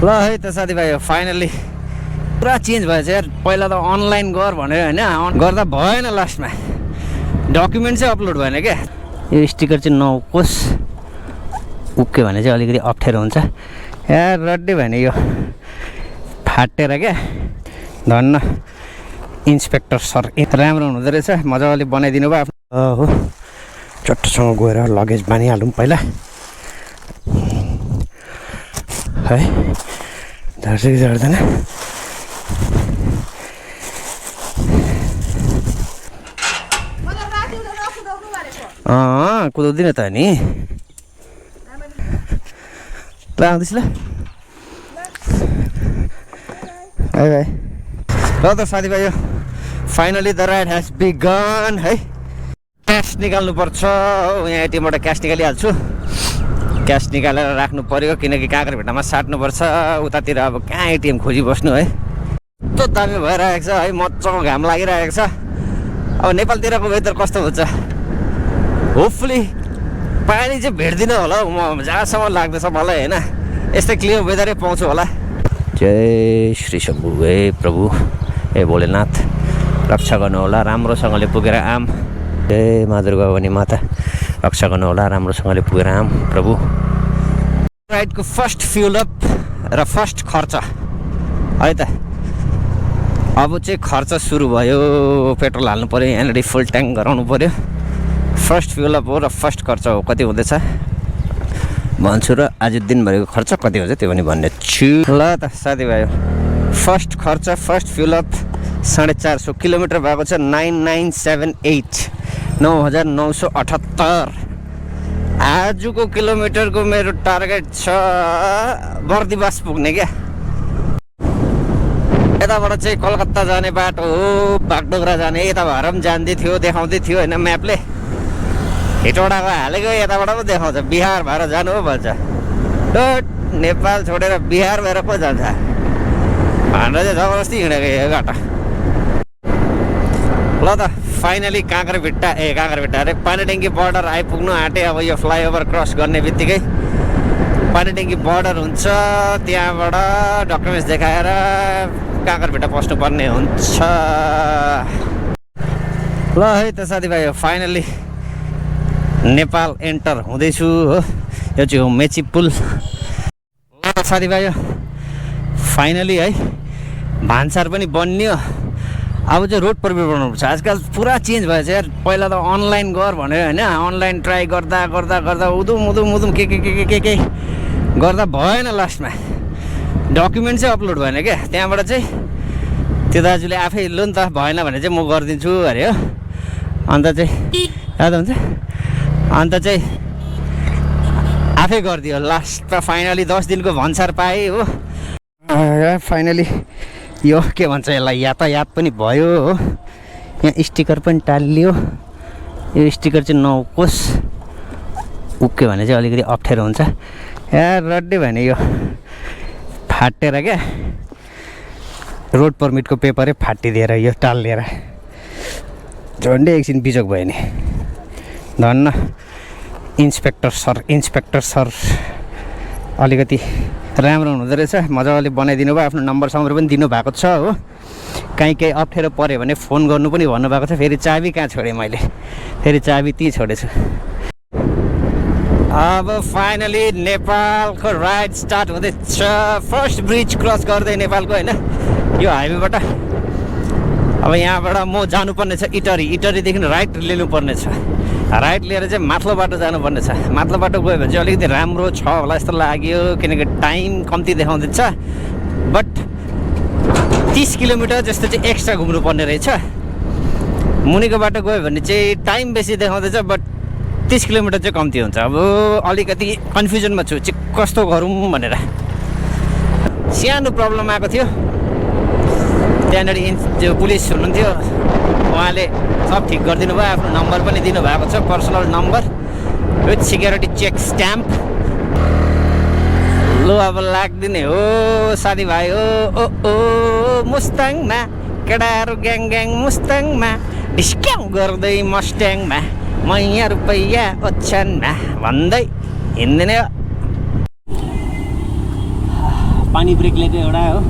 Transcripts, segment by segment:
ल है त साथीभाइ फाइनली पुरा चेन्ज भएछ यार। पहिला त अनलाइन गर भनेर होइन, गर्दा भएन, लास्टमा डकुमेन्ट चाहिँ अपलोड भएन क्या। यो स्टिकर चाहिँ नउकोस्, उक्यो भने चाहिँ अलिकति अप्ठ्यारो हुन्छ यार। रड्डी भने यो फाटेर क्या। धन्न इन्सपेक्टर सर राम्रो हुँदो रहेछ, मजाले बनाइदिनु भयो आफ्नो। हो चट्टसँग गएर लगेज बानिहालौँ पहिला है, झर्छ कि झर्दैन। कुदाउँदिन त नि, ल आउँदैछ ल। Bye bye. ल त साथीभाइ finally the ride has begun है। क्यास निकाल्नुपर्छ हो, यहाँ एटिएमबाट क्यास निकालिहाल्छु। क्यास निकालेर राख्नु पर्यो किनकि काँक्रेभिट्टामा साट्नुपर्छ। उतातिर अब कहाँ एटिएम खोजिबस्नु है। कस्तो दामी भइरहेको छ है, मजाको घाम लागिरहेको छ। अब नेपालतिरको वेदर कस्तो हुन्छ, होपफुली पानी चाहिँ भेट्दिनँ होला हौ म, जहाँसम्म लाग्दैछ मलाई होइन। यस्तै क्लियर वेदरै पाउँछु होला। जय श्री शम्भु हे प्रभु, हे भोलेनाथ रक्षा गर्नुहोला, राम्रोसँगले पुगेर आम। जय मा दुर्गा भवानी माता रक्षा गर्नुहोला, राम्रोसँगले पुगेर आम प्रभु। राइडको फर्स्ट फ्युल अप र फर्स्ट खर्च है त। अब चाहिँ खर्च सुरु भयो, पेट्रोल हाल्नु पऱ्यो, यहाँनिर फुल ट्याङ्क गराउनु पऱ्यो। फर्स्ट फ्युल अप हो र फर्स्ट खर्च हो, कति हुँदैछ भन्छु र आज दिनभरिको खर्च कति हुन्छ त्यो पनि भन्ने छु। ल त साथीभाइ फर्स्ट खर्च फर्स्ट फ्युल अप 450 किलोमिटर भएको छ। 9978 9978। आजको किलोमिटरको मेरो टार्गेट छ बर्दिवास पुग्ने क्या। यताबाट चाहिँ कलकत्ता जाने बाटो हो, बागडोग्रा जाने, यता भएर पनि जान्दै थियो, देखाउँदै थियो होइन म्यापले। हेटौडाको हालेको यताबाट पो देखाउँछ बिहार भएर जानु हो भन्छ। डट नेपाल छोडेर बिहार भएर पो जान्छ भनेर चाहिँ जबरजस्ती हिँडेको यो घाटा। ल त फाइनली काँक्रेभिट्टा अरे पानीट्याङ्की बोर्डर आइपुग्नु आँटे। अब यो फ्लाइओभर क्रस गर्ने बित्तिकै पानीट्याङ्की बोर्डर हुन्छ, त्यहाँबाट डकुमेन्ट्स देखाएर काँक्रेभिट्टा पस्नुपर्ने हुन्छ। ल है त साथीभाइ फाइनली नेपाल एन्टर हुँदैछु हो। यो चाहिँ हो मेची पुल। साथीभाइ फाइनली है भान्सार पनि बनियो। अब चाहिँ रोड पर्मिट बनाउनुपर्छ। आजकल पुरा चेन्ज भएछ यार। पहिला त अनलाइन गर भनेर होइन, अनलाइन ट्राई गर्दा गर्दा गर्दा उदुम के गर्दा भएन, लास्टमा डकुमेन्ट चाहिँ अपलोड भएन क्या। त्यहाँबाट चाहिँ त्यो दाजुले आफै लु नि त भएन भने चाहिँ म गरिदिन्छु अरे हो। अन्त चाहिँ याद हुन्छ, अन्त चाहिँ आफै गरिदियो। लास्टमा फाइनली 10 दिनको भन्सार पाएँ हो। फाइनली यो के भन्छ यसलाई, यातायात पनि भयो हो। यहाँ स्टिकर पनि टालियो। यो स्टिकर चाहिँ नउकोस्, उक्यो भने चाहिँ अलिकति अप्ठ्यारो हुन्छ यार। रड्डी भने यो फाटेर क्या, रोड पर्मिटको पेपरै फाटिदिएर यो टालिदिएर झन्डै एकछिन बिजोग भयो नि। धन्न इन्सपेक्टर सर अलिकति राम्रो हुँदो रहेछ, मजाले बनाइदिनु भयो। आफ्नो नम्बर समर पनि दिनुभएको छ हो। कहीँ केही अप्ठ्यारो पऱ्यो भने फोन गर्नु पनि भन्नुभएको छ। फेरि चाबी कहाँ छोडेँ मैले, फेरि चाबी त्यहीँ छोडेछु। अब फाइनली नेपालको राइड स्टार्ट हुँदैछ। फर्स्ट ब्रिज क्रस गर्दै नेपालको होइन यो हाइवेबाट। अब यहाँबाट म जानुपर्ने छ इटरीदेखि राइट लिनुपर्ने छ। राइट लिएर चाहिँ माथिल्लो बाटो जानुपर्ने छ। माथिल्लो बाटो गयो भने चाहिँ अलिकति राम्रो छ होला जस्तो लाग्यो, किनकि टाइम कम्ती देखाउँदैछ। बट 30 किलोमिटर जस्तो चाहिँ एक्स्ट्रा घुम्नुपर्ने रहेछ। मुनिको बाटो गयो भने चाहिँ टाइम बेसी देखाउँदैछ, बट 30 किलोमिटर चाहिँ कम्ती हुन्छ। अब अलिकति कन्फ्युजनमा छु चाहिँ कस्तो गरौँ भनेर। सानो प्रब्लम आएको थियो, त्यहाँनिर जो पुलिस हुनुहुन्थ्यो उहाँले सब ठिक गरिदिनु भयो। आफ्नो नम्बर पनि दिनुभएको छ, personal number with security check stamp. लु अब लाग्दिने हो साथीभाइ हो। ओ मुस्ताङमा केटाहरू ग्याङ मुस्ताङमा डिस्क्याङ गर्दै मस्ट्याङमा मैया रुपैयाँ ओछ्यानमा भन्दै हिँड्दिने हो। हनी ब्रेकले चाहिँ एउटा हो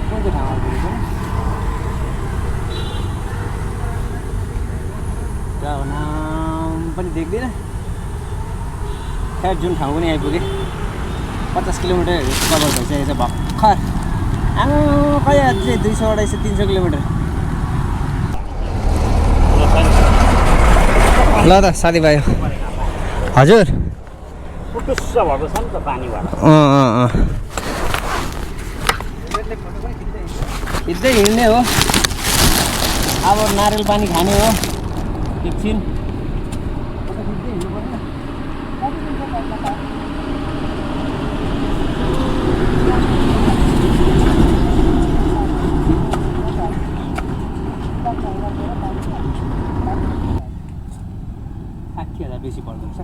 कुन चाहिँ ठाउँमा पुगेको नाम पनि देख्दिनँ खैर जुन ठाउँ पनि आइपुगेँ 50 किलोमिटरहरू कभर भइसकेको छ भर्खर आमा कहिले अझै 200 250 300 किलोमिटर ल त साथीभाइ हजुर पुटुस्स भएको छ नि त पानीबाट हिँड्दै हिँड्ने हो अब नारियल पानी खाने हो एकछिन बेसी पर्दो रहेछ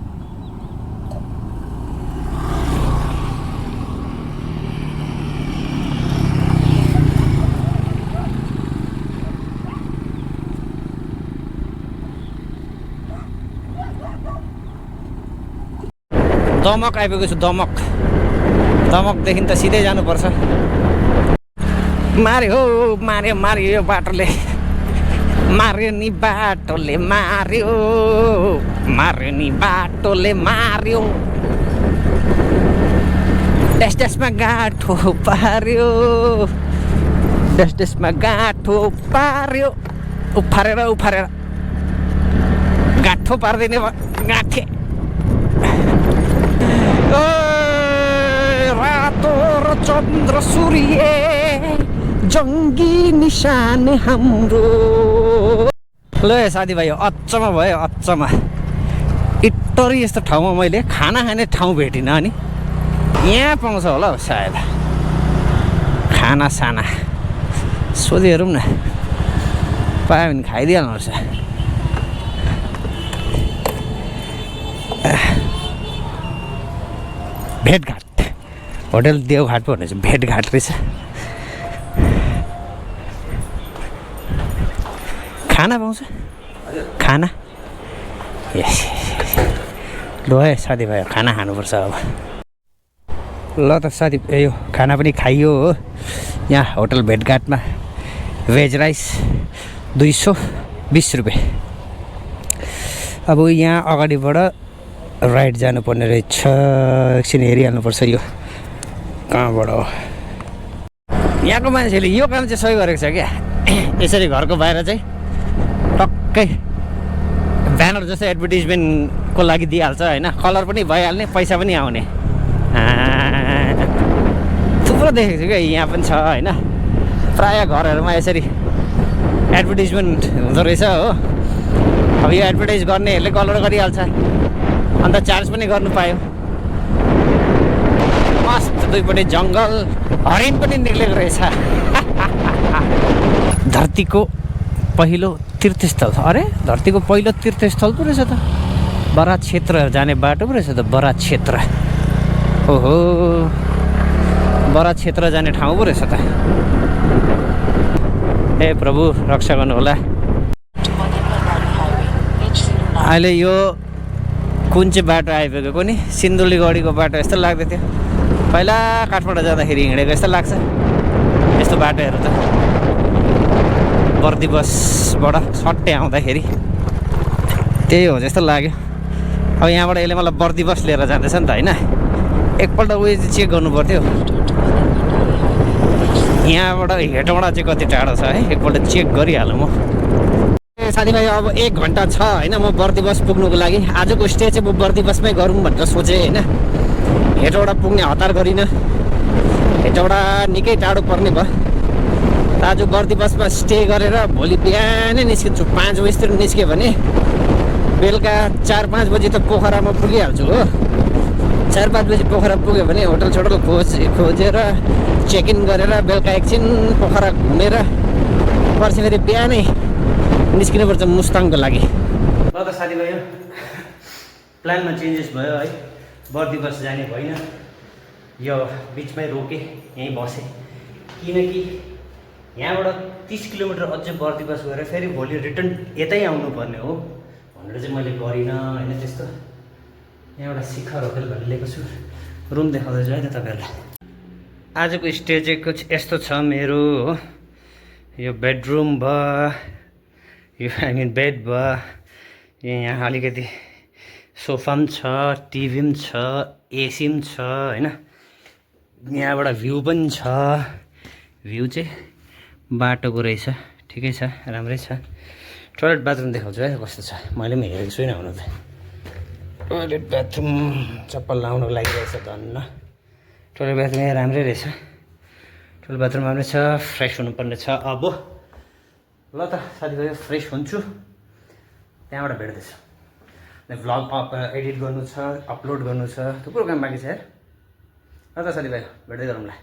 दमक आइपुगेको छु दमकदेखि त सिधै जानुपर्छ मार्यो यो बाटोले मार्यो नि बाटोले मार्यो डेसमा गाँठो पार्यो उफारेर गाँठो पार्दिने गाँठे रातो र चन्द्र सूर्य जङ्गी निशान हाम्रो ल साथीभाइ अचम्म भयो इटरी यस्तो ठाउँमा मैले खाना खाने ठाउँ भेटिनँ अनि यहाँ पाउँछ होला हौ सायद खाना साना सोधिहेरौँ न पायो भने खाइदिइहाल्नुपर्छ भेटघाट होटल देवघाट पो भन्ने भेटघाट रहेछ खाना पाउँछ खाना यस ल है साथीभाइ खाना खानुपर्छ अब ल त साथी यो खाना पनि खाइयो हो यहाँ होटल भेटघाटमा भेज राइस 220 रुपियाँ अब यहाँ अगाडिबाट राइट जानुपर्ने रहेछ एकछिन हेरिहाल्नुपर्छ यो कहाँबाट हो यहाँको मान्छेले यो काम चाहिँ सही गरेको छ क्या यसरी घरको बाहिर चाहिँ टक्कै ब्यानर जस्तो एडभर्टिजमेन्टको लागि दिइहाल्छ होइन कलर पनि भइहाल्ने पैसा पनि आउने थुप्रो देखेको छु क्या यहाँ पनि छ होइन प्रायः घरहरूमा यसरी एडभर्टिजमेन्ट हुँदो रहेछ हो अब यो एडभर्टाइज गर्नेहरूले कलर गरिहाल्छ अन्त चार्ज पनि गर्नु पायो मस्त दुईपट्टि जङ्गल हरिण पनि निक्लेको रहेछ धरतीको पहिलो तीर्थस्थल अरे धरतीको पहिलो तीर्थस्थल पो रहेछ त बरात क्षेत्र जाने बाटो पो रहेछ त बरात क्षेत्र ओहो बरात क्षेत्र जाने ठाउँ पो रहेछ त हे प्रभु रक्षा गर्नु होला अहिले यो कुन चाहिँ बाटो आइपुगेको नि सिन्धुलीगढीको बाटो यस्तो लाग्दै थियो पहिला काठमाडौँ जाँदाखेरि हिँडेको यस्तो लाग्छ यस्तो बाटोहरू त बर्दी बसबाट सट्टै आउँदाखेरि त्यही हो जस्तो लाग्यो अब यहाँबाट यसले मलाई बर्दी बस लिएर जाँदैछ नि त होइन एकपल्ट उयो चाहिँ चेक गर्नु पर्थ्यो यहाँबाट हेटौँडा चाहिँ कति टाढो छ है एकपल्ट चेक गरिहालौँ म साथीभाइ अब 1 घन्टा छ होइन म बर्दी बस पुग्नुको लागि आजको स्टे चाहिँ म बर्दी बसमै गरौँ भनेर सोचेँ होइन हेटौँडा पुग्ने हतार गरिनँ हेटौँडा निकै टाढो पर्ने भयो आज बर्दी बसमा स्टे गरेर भोलि बिहानै निस्किन्छु 5 बजीतिर निस्क्यो भने बेलुका 4-5 बजी त पोखरामा पुगिहाल्छु हो 4-5 बजी पोखरा पुग्यो भने होटल सोटल खोजेर चेक इन गरेर बेलुका एकछिन पोखरा घुमेर पर्सि फेरि बिहानै निस्किनुपर्छ मुस्ताङको लागि ल त साथीभाइ प्लानमा चेन्जेस भयो है बर्दी बस जाने भएन यो बिचमै रोकेँ यहीँ बसेँ किनकि यहाँबाट 30 किलोमिटर अझै बर्दी बस गएर फेरि भोलि रिटर्न यतै आउनुपर्ने हो भनेर चाहिँ मैले गरिनँ होइन त्यस्तो यहाँबाट शिखर होटेल भनेर लिएको छु रुम देखाउँदैछु है त तपाईँहरूलाई आजको स्टे चाहिँ कुछ यस्तो छ मेरो हो यो बेडरुम भयो यो बेड भयो यहाँ अलिकति सोफा पनि छ टिभी पनि छ एसी पनि छ होइन यहाँबाट भ्यू पनि छ भ्यू चाहिँ बाटोको रहेछ ठिकै छ राम्रै छ टोयलेट बाथरुम देखाउँछु है कस्तो छ मैले पनि हेरेको छुइनँ हुनु त टोयलेट बाथरुम चप्पल लाउनुको लागि रहेछ धन्न टोयलेट बाथरुम यहाँ राम्रै रहेछ टोयलेट बाथरुम राम्रै छ फ्रेस हुनुपर्ने छ अब ल त साथीभाइ फ्रेस हुन्छु त्यहाँबाट भेट्दैछु भ्लग एडिट गर्नु छ अपलोड गर्नु छ थुप्रो काम बाँकी छ यार ल त साथीभाइ भेट्दै गरौँला